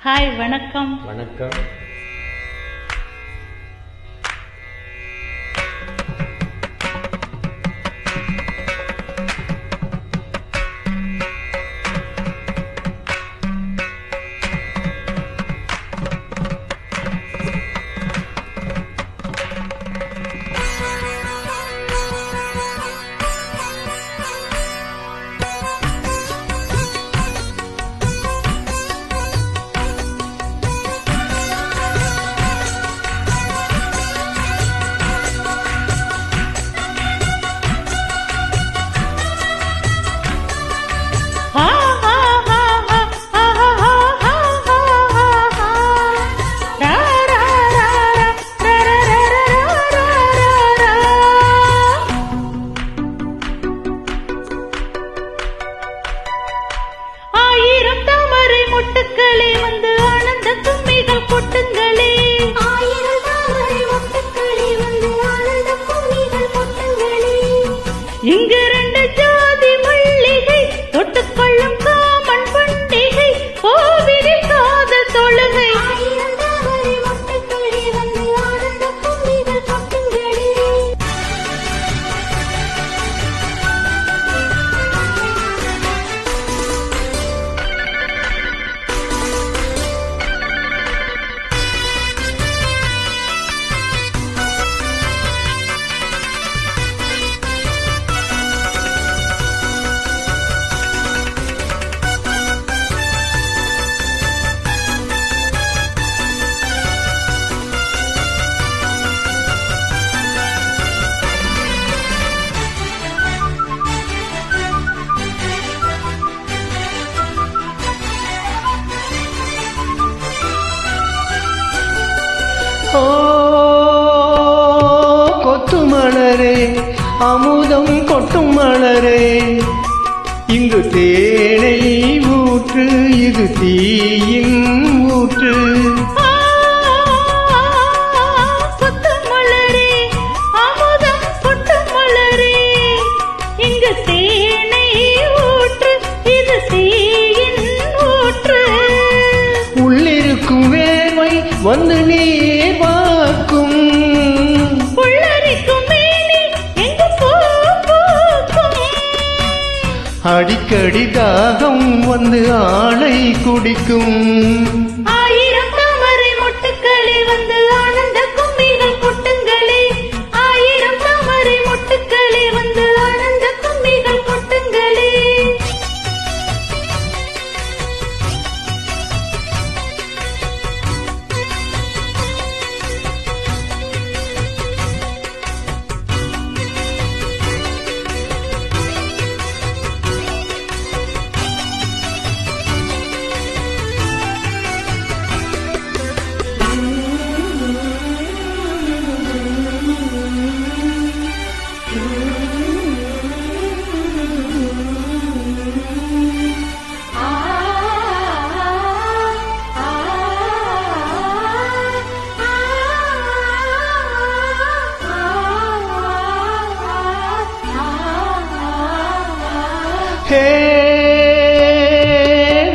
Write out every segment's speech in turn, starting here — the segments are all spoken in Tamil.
ஹாய், வணக்கம். வணக்கம். இங்கு ரெண்டு ஜாதி மல்லிகை தொட்டுக்கொள்ளும் காமன் பண்டிகை, கோவிலில் காதல் தொழுகை. கொத்து மலரே, அமுதம் கொட்டும் மலரே, இங்கு தேனை ஊற்று, இது தீயின் ஊற்று. கொத்து மலரே, அமுதம் கொட்டும் மலரே, இங்கு தேனை ஊற்று, இது தீயின் ஊற்று. உள்ளிருக்கும் வேர்வை வந்து நீர் வாக்கும், உள்ளரிக்கும் மேனி எங்கு பூக்கும். அடிக்கடி தாகம் வந்து ஆளை குடிக்கும். ஆயிரம் தாமரை மொட்டுக்களே வந்து ஆனந்த கும்மிகள் கொட்டுங்களே, ஆயிரம் தாமரை மொட்டுக்களே வந்து ஆனந்த கும்மிகள் கொட்டுங்களே.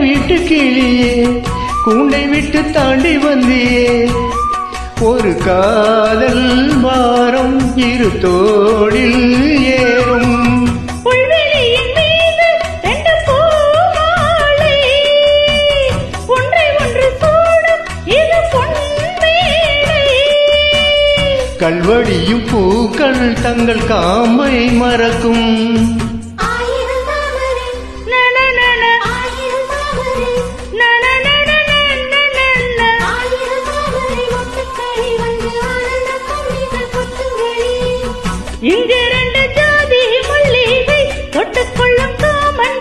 வீட்டு கிளியே, கூண்டை விட்டு தாண்டி வந்தியே, ஒரு காதல் பாரம் இரு தோளில் ஏறும். புல்வெளியின் மீது ரெண்டு பூமாலை, ஒன்றை ஒன்று சூடும் இது பொன்மேடை. கல்வடியும் பூக்கள் தங்கள் காமை மறக்கும். இங்கு ரெண்டு ஜாதி மல்லிகை தொட்டுக்கொள்ளும் காமன்